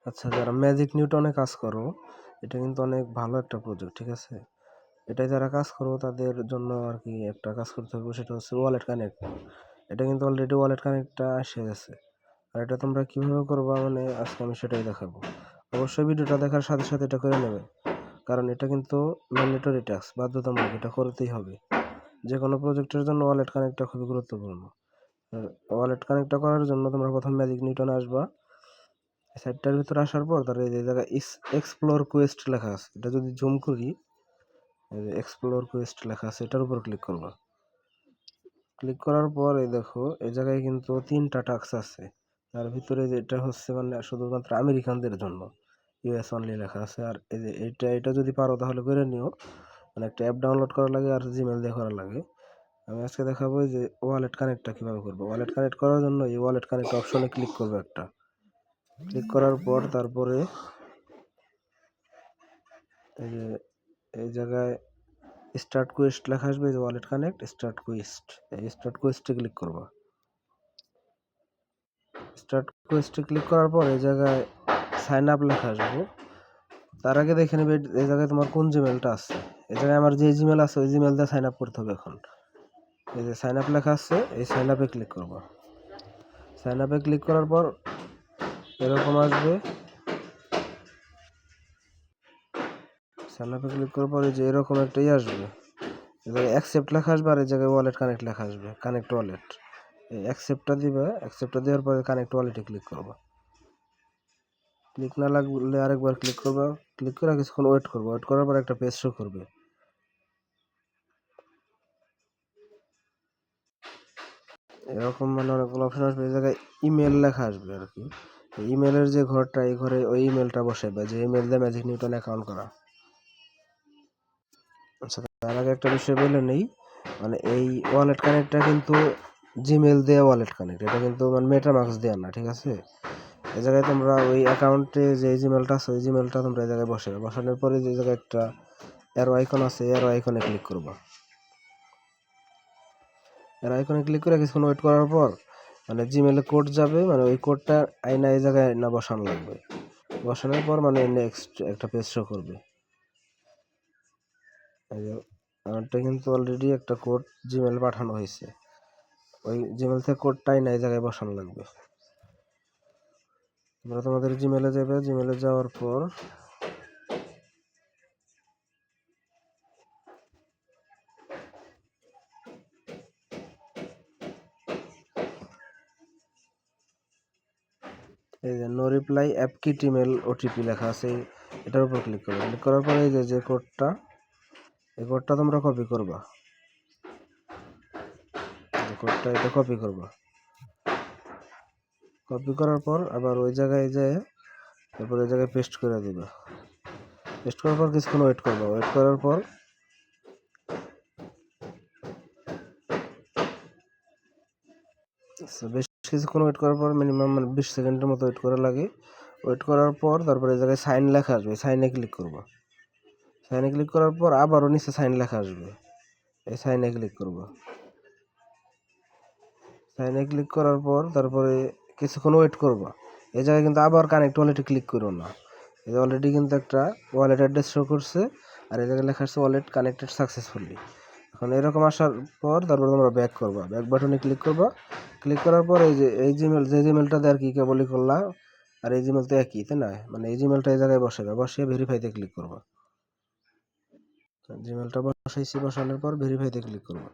আচ্ছা, যারা ম্যাজিক নিউটনে কাজ করো, এটা কিন্তু অনেক ভালো একটা প্রজেক্ট, ঠিক আছে? এটাই যারা কাজ করো তাদের জন্য আর কি একটা কাজ করতে হবে, সেটা হচ্ছে ওয়ালেট কানেক্ট। এটা কিন্তু অলরেডি ওয়ালেট কানেক্টটা এসে গেছে। আর এটা তোমরা কিভাবে করবা মানে আজকে আমি সেটাই দেখাবো। অবশ্যই ভিডিওটা দেখার সাথে সাথে এটা করে নেবে, কারণ এটা কিন্তু ম্যান্ডেটরি টাস্ক, বাধ্যতামূলক, এটা করতেই হবে। যে কোনো প্রজেক্টের জন্য ওয়ালেট কানেক্টটা খুবই গুরুত্বপূর্ণ। ওয়ালেট কানেক্টটা করার জন্য তোমরা প্রথম ম্যাজিক নিউটনে আসবা। সাইটটার ভিতরে আসার পর তার এই যে জায়গায় এক্সপ্লোর কোয়েস্ট লেখা আছে, এটা যদি জুম করি, এই যে এক্সপ্লোর কোয়েস্ট লেখা আছে, এটার উপর ক্লিক করবা। ক্লিক করার পর এই দেখো এই জায়গায় কিন্তু 3টা টাস্ক আছে। তার ভিতরে যেটা হচ্ছে মানে শুধুমাত্র আমেরিকানদের জন্য, ইউএস অনলি লেখা আছে। আর এই যে এটা যদি পারো তাহলে করে নিও। মানে একটা অ্যাপ ডাউনলোড করা লাগে আর জিমেল দিয়ে করা লাগে। আমি আজকে দেখাবো যে ওয়ালেট কানেক্টটা কিভাবে করবো। ওয়ালেট কানেক্ট করার জন্য এই ওয়ালেট কানেক্ট অপশনে ক্লিক করবে একটা। ক্লিক করার পর তারপরে এই যে এই জায়গায় স্টার্ট কোয়েস্ট লেখা আসবে, যে ওয়ালেট কানেক্ট স্টার্ট কোয়েস্ট, এই স্টার্ট কোয়েস্টে ক্লিক করবা। স্টার্ট কোয়েস্টে ক্লিক করার পর এই জায়গায় সাইন আপ লেখা আসবে। তার আগে দেখে নেবে এই জায়গায় তোমার কোন জিমেলটা আছে। এই জায়গায় আমার যে জিমেল আছে ওই জিমেল দিয়ে সাইন আপ করতে হবে। এখন এই যে সাইন আপ লেখা আছে, এই সাইন আপে ক্লিক করবা। সাইন আপে ক্লিক করার পর এরকম আসবে। সাইন আপে ক্লিক করার পর এই যে এরকম একটাই আসবে, এই জায়গায় অ্যাকসেপ্ট লেখা আসবে আর এই জায়গায় ওয়ালেট কানেক্ট লেখা আসবে, কানেক্ট ওয়ালেট। এই অ্যাকসেপ্টটা দিবে, অ্যাকসেপ্টটা দেওয়ার পরে কানেক্ট ওয়ালেটে ক্লিক করবা। ক্লিক না লাগলে আরেকবার ক্লিক করবা। ক্লিক করে কিছুক্ষণ ওয়েট করবো, ওয়েট করার পর একটা পেজ শো করবে। এরকম মানে অনেকগুলো অপশন আসবে, এই জায়গায় ইমেল লেখা আসবে আর কি। ইমেলের যে ঘরটা, এই ঘরে ওই ইমেলটা বসাবে, যে ইমেল দিয়ে ম্যাজিক নিউটন অ্যাকাউন্ট করা। আচ্ছা, তার আগে একটা বিষয় বলে নেই, মানে এই ওয়ালেট কানেক্টটা কিন্তু জিমেল দিয়ে ওয়ালেট কানেক্ট, এটা কিন্তু মানে মেটামাস্ক দেওয়া না, ঠিক আছে? এই জায়গায় তোমরা ওই অ্যাকাউন্টে যে জিমেলটা আছে ওই জিমেলটা তোমরা এই জায়গায় বসাবে। বসানোর পরে যে জায়গায় একটা অ্যারো আইকন আছে, অ্যারো আইকনে ক্লিক করবা। অ্যারো আইকনে ক্লিক করে কিছুক্ষণ ওয়েট করার পর মানে জিমেলে কোড যাবে, মানে ওই কোডটা আইনা এই জায়গায় না বসানো লাগবে। বসানোর পর মানে নেক্সট একটা পেজ শো করবে। এই যে আমারটা কিন্তু অলরেডি একটা কোড জিমেল পাঠানো হয়েছে, ওই জিমেল থেকে কোডটাই না এই জায়গায় বসানো লাগবে। তোমরা তোমাদের জিমেলে যাবে, জিমেলে যাওয়ার পর এই যে no reply app kit email OTP লেখা আছে, এটার উপর ক্লিক করবে। ক্লিক করার পরে এই যে কোডটা, এই কোডটা তোমরা কপি করবা। কোডটা এটা কপি করবা। কপি করার পর আবার ওই জায়গায় যেয়ে তারপর ওই জায়গায় পেস্ট করে দিবা। পেস্ট করার পর কিছুক্ষণ ওয়েট করবা। ওয়েট করার পর বেশ কিছুক্ষণ ওয়েট করার পর মিনিমাম 20 সেকেন্ডের মতো ওয়েট করা লাগে। ওয়েট করার পর তারপরে এই জায়গায় সাইন লেখা আসবে, সাইনে ক্লিক করবা। সাইনে ক্লিক করার পর আবারও নিচে সাইন লেখা আসবে, এই সাইনে ক্লিক করবা। সাইনে ক্লিক করার পর তারপরে কিছুক্ষণ ওয়েট করবা। এই জায়গায় কিন্তু আবার কানেক্ট ওয়ালেটে ক্লিক করো না, এই অলরেডি কিন্তু একটা ওয়ালেট অ্যাড্রেস শো করছে আর এই জায়গায় লেখা আছে ওয়ালেট কানেক্টেড সাকসেসফুলি। এখন এরকম আসার পর তারপর তোমরা ব্যাক করবা, ব্যাক বাটনে ক্লিক করবা। ক্লিক করার পর এই যে এই জিমেল, যে জিমেলটা দিয়ে আর কি কেবলই করলা আর এই জিমেল তো একই, তাই না? মানে এই জিমেলটা এই জায়গায় বসাবে, বসিয়ে ভেরিফাইতে ক্লিক করবা। জিমেলটা বসাইছি, বসানোর পর ভেরিফাইতে ক্লিক করবা।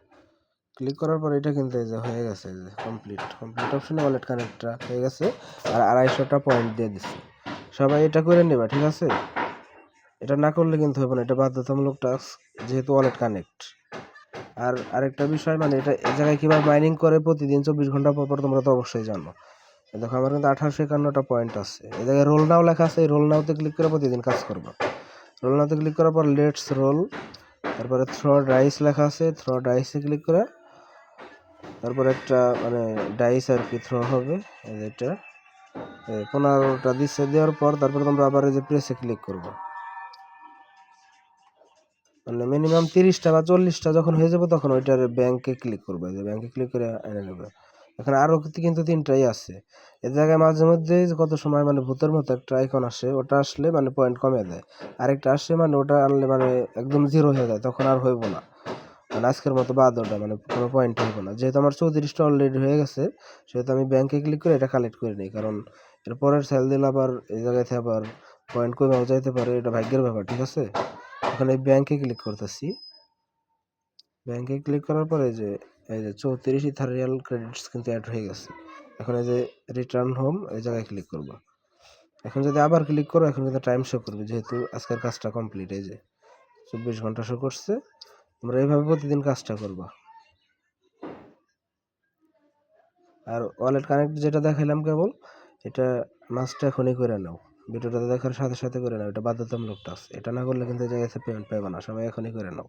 ক্লিক করার পর এটা কিন্তু এই যে হয়ে গেছে, যে কমপ্লিট অপশনে ওয়ালেট কানেক্টটা হয়ে গেছে আর 250টা পয়েন্ট দিয়ে দিচ্ছে। সবাই এটা করে নেবা, ঠিক আছে? এটা না করলে কিন্তু হবে না, এটা বাধ্যতামূলক টাস্ক যেহেতু ওয়ালেট কানেক্ট। আর আরেকটা বিষয়, মানে এটা এই জায়গায় কীভাবে মাইনিং করে প্রতিদিন 24 ঘন্টা পর পর তোমরা তো অবশ্যই জানো। দেখো আমার কিন্তু 1851টা পয়েন্ট আছে। এই জায়গায় রোল নাও লেখা আছে, এই রোল নাওতে ক্লিক করে প্রতিদিন কাজ করবা। রোল নাওতে ক্লিক করার পর লেটস রোল, তারপরে থ্রো ডাইস লেখা আছে, থ্রো ডাইসে ক্লিক করে তারপর একটা মানে ডাইস আর কি থ্রো হবে। এটা 15টা দিচ্ছে, দেওয়ার পর তারপরে তোমরা আবার এই যে প্রেসে ক্লিক করবো। মানে মিনিমাম 30টা বা 40টা যখন হয়ে যাবে তখন ওইটার ব্যাংকে ক্লিক করবে, যে ব্যাংকে ক্লিক করে এনে নেবে। এখানে আরও কিন্তু 3টাই আছে। এ জায়গায় মাঝে মধ্যে কত সময় মানে ভূতের মতো একটা আইকন আসে, ওটা আসলে মানে পয়েন্ট কমে দেয়। আরেকটা আসে মানে ওটা আনলে মানে একদম 0 হয়ে যায়, তখন আর হইব না। মানে আজকের মতো বাদ ওটা, মানে কোনো পয়েন্ট হইব না। যেহেতু আমার 34টা অলরেডি হয়ে গেছে, সেহেতু আমি ব্যাংকে ক্লিক করে এটা কালেক্ট করে নিই। কারণ এর পরের সেল দিলে আবার এই জায়গায় থেকে আবার পয়েন্ট কমেও যাইতে পারে, এটা ভাগ্যের ব্যাপার, ঠিক আছে? এখন এই ব্যাংকে ক্লিক করতেছি। ব্যাংকে ক্লিক করার পরে এই যে 34 ইথারিয়াল ক্রেডিটস কিন্তু অ্যাড হয়ে গেছে। এখন এই যে রিটার্ন হোম এই জায়গায় ক্লিক করব। এখন যদি আবার ক্লিক করো, এখন কিন্তু টাইম শো করবে, যেহেতু আজকের কাজটা কমপ্লিট। এই যে 24 ঘন্টা শো করছে। তোমরা এইভাবে প্রতিদিন কাজটা করবা। আর ওয়ালেট কানেক্ট যেটা দেখাইলাম কেবল, এটা মাস্ট এখনই করে নাও। ভিডিওটা দেখার সাথে সাথে করে নাও, এটা বাধ্যতামূলক টাস্ক। এটা না করলে কিন্তু এই জায়গায় পেমেন্ট পাবে না। সবাই এখনই করে নাও।